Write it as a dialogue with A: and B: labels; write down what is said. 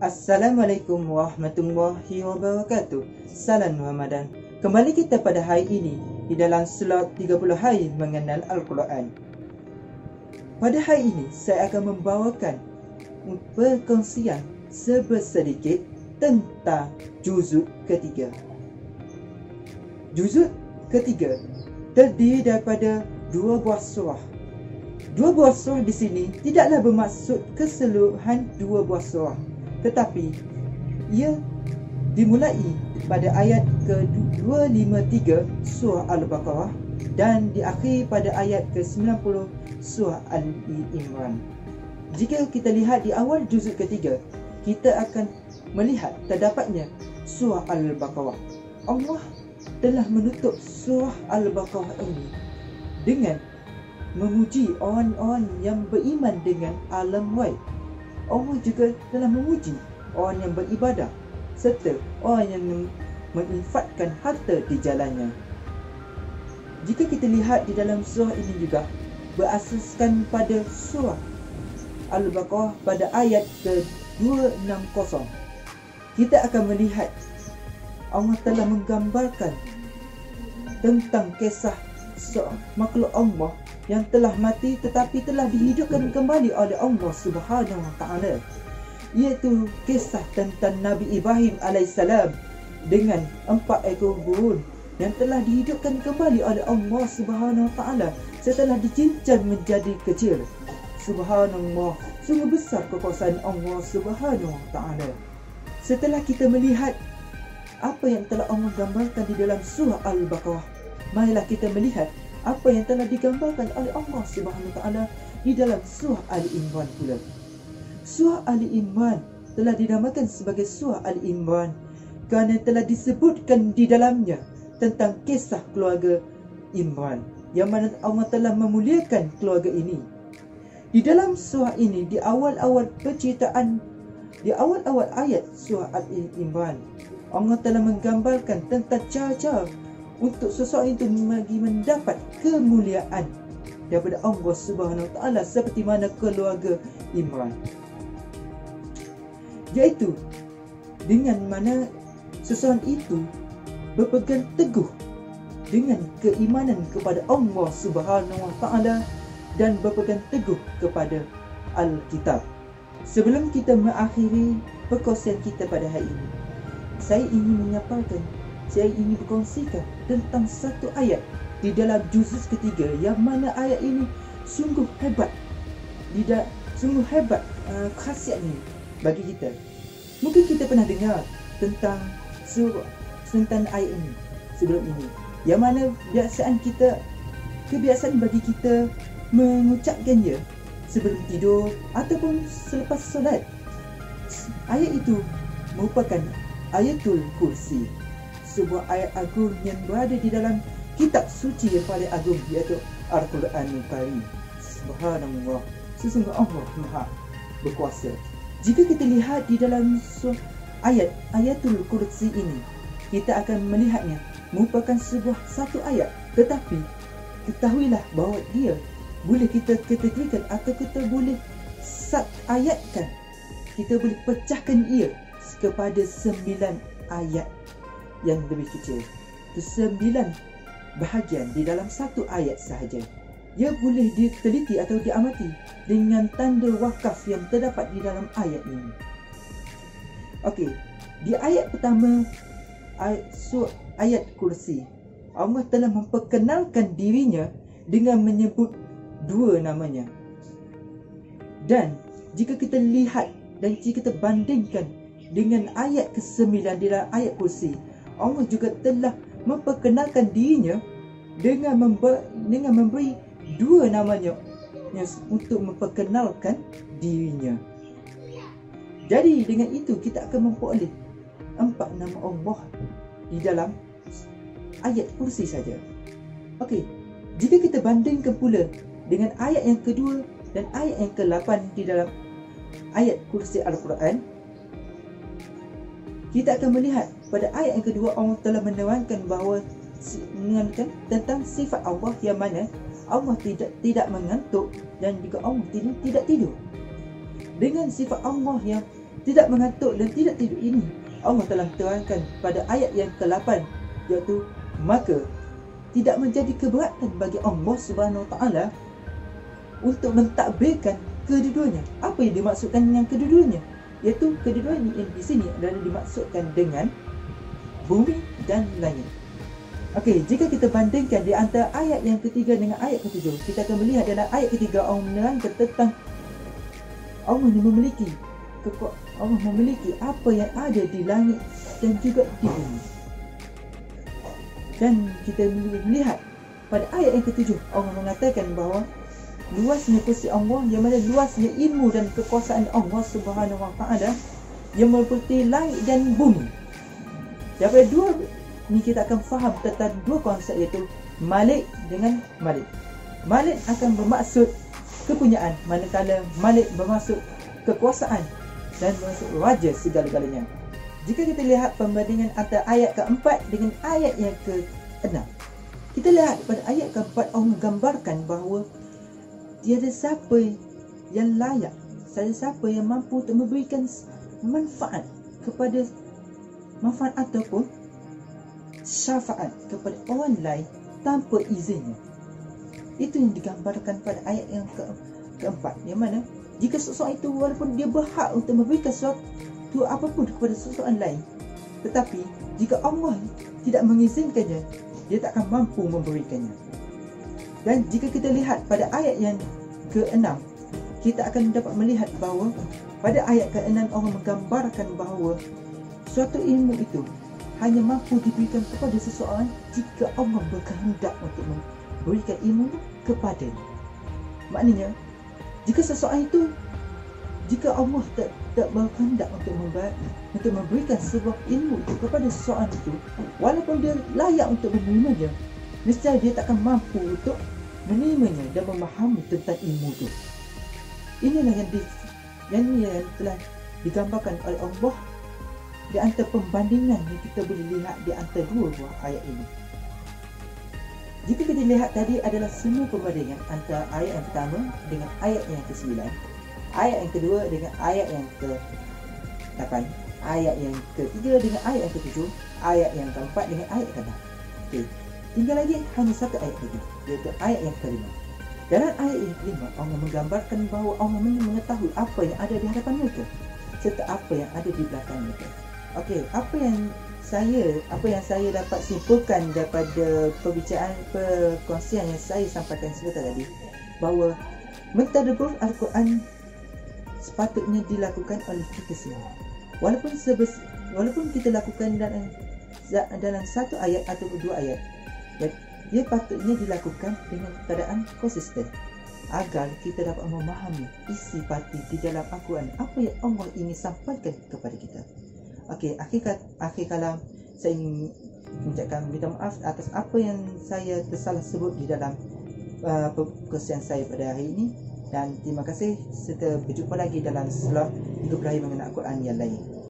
A: Assalamualaikum warahmatullahi wabarakatuh. Salam Ramadan. Kembali kita pada hari ini di dalam slot 30 hari mengenal Al-Quran. Pada hari ini saya akan membawakan perkongsian sedikit tentang juzuk ketiga. Juzuk ketiga terdiri daripada dua buah surah. Dua buah surah di sini tidaklah bermaksud keseluruhan dua buah surah, tetapi ia dimulai pada ayat ke-253 surah Al-Baqarah dan diakhiri pada ayat ke-90 surah Ali Imran. Jika kita lihat di awal juzuk ketiga, kita akan melihat terdapatnya surah Al-Baqarah. Allah telah menutup surah Al-Baqarah ini dengan memuji orang-orang yang beriman dengan alam ghaib. Allah juga telah memuji orang yang beribadah serta orang yang menginfakkan harta di jalannya. Jika kita lihat di dalam surah ini juga berasaskan pada surah Al-Baqarah pada ayat ke-260, kita akan melihat Allah telah menggambarkan tentang kisah seorang makhluk Allah yang telah mati tetapi telah dihidupkan kembali oleh Allah Subhanahu Wa Taala, iaitu kisah tentang Nabi Ibrahim alaihissalam dengan 4 ekor burung yang telah dihidupkan kembali oleh Allah Subhanahu Wa Taala setelah dicincang menjadi kecil. Subhanallah, sungguh besar kekuasaan Allah Subhanahu Wa Taala. Setelah kita melihat apa yang telah Allah gambarkan di dalam surah Al-Baqarah, marilah kita melihat apa yang telah digambarkan oleh Allah Subhanahu Wa Taala di dalam surah Ali Imran pula. Surah Ali Imran telah dinamakan sebagai surah Ali Imran kerana telah disebutkan di dalamnya tentang kisah keluarga Imran, yang mana Allah telah memuliakan keluarga ini. Di dalam surah ini, di awal-awal perceritaan, di awal-awal ayat surah Ali Imran, Allah telah menggambarkan tentang cara-cara untuk seseorang itu mendapat kemuliaan daripada Allah Subhanahu Wa Taala seperti mana keluarga Imran, iaitu dengan mana seseorang itu berpegang teguh dengan keimanan kepada Allah Subhanahu Wa Taala dan berpegang teguh kepada Al-Kitab. Sebelum kita mengakhiri perkongsian kita pada hari ini, saya ingin berkongsikan tentang satu ayat di dalam juzuk ketiga, yang mana ayat ini sungguh hebat. Sungguh hebat khasiatnya bagi kita. Mungkin kita pernah dengar tentang ayat ini sebelum ini, yang mana kebiasaan bagi kita mengucapkannya sebelum tidur ataupun selepas solat. Ayat itu merupakan Ayatul Kursi, sebuah ayat agung yang berada di dalam kitab suci yang paling agung, iaitu Al-Quranul Karim. Subhanallah, sesungguhnya Allah Maha berkuasa. Jika kita lihat di dalam ayat Ayatul Kursi ini, kita akan melihatnya merupakan satu ayat, tetapi ketahuilah bahawa dia boleh kita kategorikan atau kita boleh ayatkan, kita boleh pecahkan ia kepada 9 ayat yang lebih kecil. Itu 9 bahagian di dalam satu ayat sahaja. Ia boleh diteliti atau diamati dengan tanda wakaf yang terdapat di dalam ayat ini. Okey, di ayat pertama, ayat kursi, Allah telah memperkenalkan dirinya dengan menyebut 2 namanya. Dan jika kita lihat dan jika kita bandingkan dengan ayat ke-9 di dalam ayat kursi, Allah juga telah memperkenalkan dirinya dengan memberi 2 namanya untuk memperkenalkan dirinya. Jadi dengan itu kita akan memperoleh 4 nama Allah di dalam ayat kursi saja. Okey, jika kita bandingkan pula dengan ayat yang kedua dan ayat yang ke-8 di dalam ayat kursi Al-Quran, kita akan melihat pada ayat yang kedua Allah telah menerangkan bahawa tentang sifat Allah, yang mana Allah tidak mengantuk dan juga Allah tidak tidur. Dengan sifat Allah yang tidak mengantuk dan tidak tidur ini Allah telah terangkan pada ayat yang ke-8, iaitu maka tidak menjadi keberatan bagi Allah Subhanahu Wa Taala untuk mentadbirkan kedua-duanya. Apa yang dimaksudkan dengan kedua-duanya? Iaitu kedua-duanya yang di sini adalah dimaksudkan dengan bumi dan langit. Okey, jika kita bandingkan di antara ayat yang ketiga dengan ayat ketujuh, kita akan melihat dalam ayat ketiga Allah menerangkan tentang Allah memiliki apa yang ada di langit dan juga di bumi. Dan kita melihat pada ayat yang ketujuh Allah mengatakan bahawa luasnya kursi Allah, yang mana luasnya ilmu dan kekuasaan Allah Subhanahu Wa Taala yang meliputi langit dan bumi. Daripada dua ni kita akan faham tentang dua konsep, iaitu Malik dengan Malik. Malik akan bermaksud kepunyaan, manakala Malik bermaksud kekuasaan dan bermaksud raja segala-galanya. Jika kita lihat perbandingan antara ayat keempat dengan ayat yang ke-6, kita lihat pada ayat keempat Allah menggambarkan bahawa tiada siapa yang layak, tiada siapa yang mampu untuk memberikan manfaat ataupun syafaat kepada orang lain tanpa izinnya. Itu yang digambarkan pada ayat yang keempat, yang mana jika seseorang itu walaupun dia berhak untuk memberikan sesuatu apapun kepada seseorang lain, tetapi jika Allah tidak mengizinkannya, dia tak akan mampu memberikannya. Dan jika kita lihat pada ayat yang ke-6, kita akan dapat melihat bahawa pada ayat ke-6 Allah menggambarkan bahawa suatu ilmu itu hanya mampu diberikan kepada seseorang jika Allah berkehendak untuk memberikan ilmu kepadanya. Maknanya, jika Allah tak berkehendak untuk memberikan sebuah ilmu itu kepada seseorang itu, walaupun dia layak untuk menerimanya, nescaya dia tak akan mampu untuk menerimanya dan memahami tentang ilmu itu. Inilah yang telah digambarkan oleh Allah di antara pembandingan yang kita boleh lihat di antara dua buah ayat ini. Jika kita lihat tadi adalah semua perbandingan antara ayat yang pertama dengan ayat yang ke-9, ayat yang kedua dengan ayat yang ke-8, ayat yang ketiga dengan ayat yang ke-7, ayat yang keempat dengan ayat ke-6. Okey, tinggal lagi hanya satu ayat lagi, iaitu ayat yang ke-5. Dalam ayat yang ke-5 Allah menggambarkan bahawa Allah mengetahui apa yang ada di hadapan mereka serta apa yang ada di belakang mereka. Okey, apa yang saya dapat simpulkan daripada perkongsian yang saya sampaikan sebentar tadi, bahawa mentadabbur Al-Quran sepatutnya dilakukan oleh kita semua. Walaupun kita lakukan dalam satu ayat atau dua ayat, ia patutnya dilakukan dengan keadaan konsisten agar kita dapat memahami isi parti di dalam Al-Quran, apa yang Allah ingin sampaikan kepada kita. Okey, akhir kalam saya ingin mengucapkan minta maaf atas apa yang saya tersalah sebut di dalam perkongsian saya pada hari ini, dan terima kasih serta berjumpa lagi dalam slot Hidup Lahir Mengenal Al-Quran yang lain.